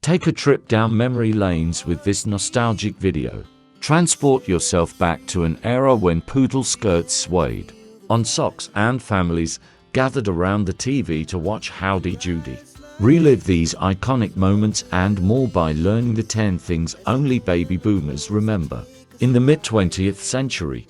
Take a trip down memory lanes with this nostalgic video. Transport yourself back to an era when poodle skirts swayed on socks and families gathered around the TV to watch Howdy Doody. Relive these iconic moments and more by learning the 10 things only baby boomers remember. In the mid-20th century,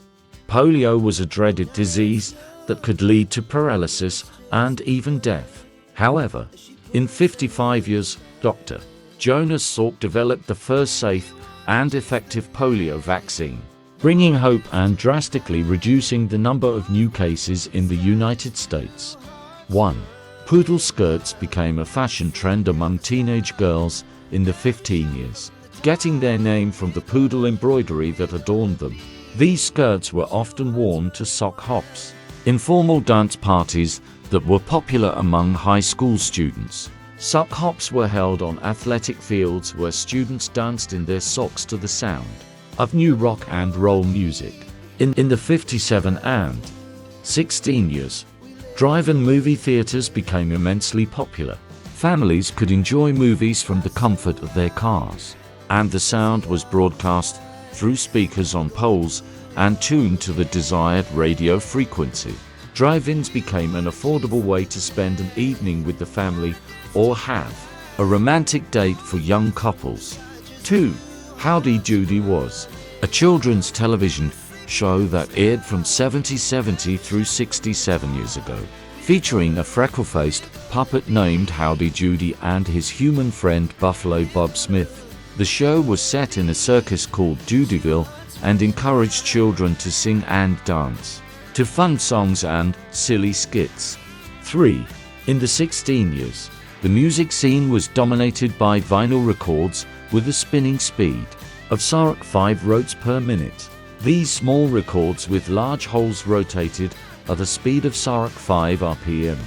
polio was a dreaded disease that could lead to paralysis and even death. However, in 55 years, Dr. Jonas Salk developed the first safe and effective polio vaccine, bringing hope and drastically reducing the number of new cases in the United States. 1. Poodle skirts became a fashion trend among teenage girls in the 15 years, getting their name from the poodle embroidery that adorned them. These skirts were often worn to sock hops, informal dance parties that were popular among high school students. Sock hops were held on athletic fields where students danced in their socks to the sound of new rock and roll music. In the 57 and 16 years, drive-in movie theaters became immensely popular. Families could enjoy movies from the comfort of their cars, and the sound was broadcast through speakers on poles and tuned to the desired radio frequency. Drive-ins became an affordable way to spend an evening with the family or have a romantic date for young couples. 2. Howdy Doody was a children's television show that aired from 1770 through 67 years ago, featuring a freckle-faced puppet named Howdy Doody and his human friend Buffalo Bob Smith. The show was set in a circus called Doodyville and encouraged children to sing and dance to fun songs and silly skits. 3. In the 16 years, the music scene was dominated by vinyl records with a spinning speed of Sark 5 rotes per minute. These small records with large holes rotated at the speed of Sark 5 RPM,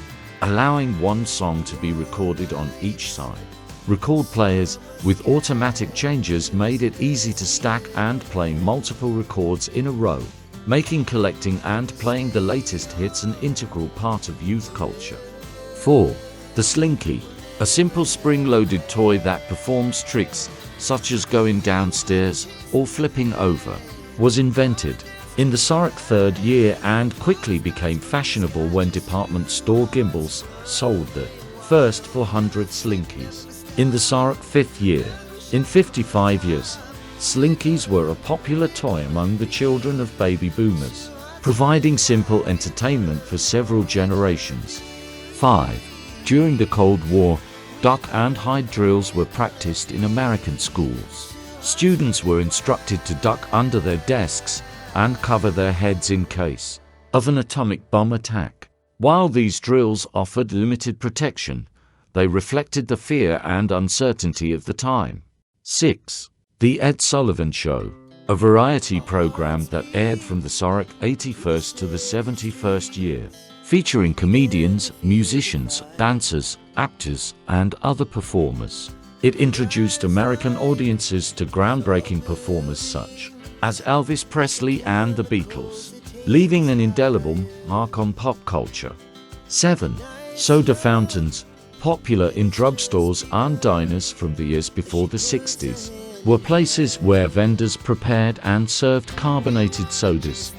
allowing one song to be recorded on each side. Record players with automatic changers made it easy to stack and play multiple records in a row, making collecting and playing the latest hits an integral part of youth culture. 4. The Slinky, a simple spring-loaded toy that performs tricks such as going downstairs or flipping over, was invented in the Sark third year and quickly became fashionable when department store gimbals sold the first 400 Slinkies. In the Sark fifth year, in 55 years, Slinkies were a popular toy among the children of baby boomers, providing simple entertainment for several generations. 5. During the Cold War, duck and hide drills were practiced in American schools. Students were instructed to duck under their desks and cover their heads in case of an atomic bomb attack. While these drills offered limited protection, they reflected the fear and uncertainty of the time. 6. The Ed Sullivan Show, a variety program that aired from the Sark 81st to the 71st year, featuring comedians, musicians, dancers, actors, and other performers. It introduced American audiences to groundbreaking performers such as Elvis Presley and the Beatles, leaving an indelible mark on pop culture. 7. Soda fountains, popular in drugstores and diners from the years before the 60s, were places where vendors prepared and served carbonated sodas,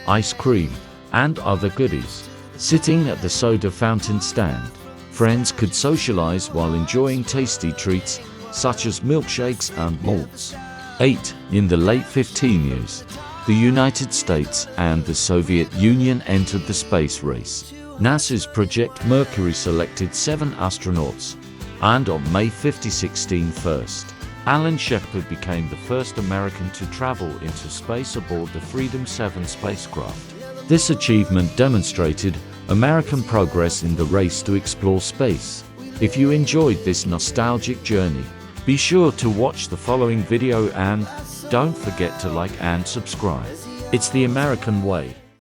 ice cream, and other goodies. Sitting at the soda fountain stand, friends could socialize while enjoying tasty treats such as milkshakes and malts. 8. In the late 15 years, the United States and the Soviet Union entered the space race. NASA's Project Mercury selected 7 astronauts, and on May 2016, Alan Shepard became the first American to travel into space aboard the Freedom 7 spacecraft. This achievement demonstrated American progress in the race to explore space. If you enjoyed this nostalgic journey, be sure to watch the following video and don't forget to like and subscribe. It's the American way.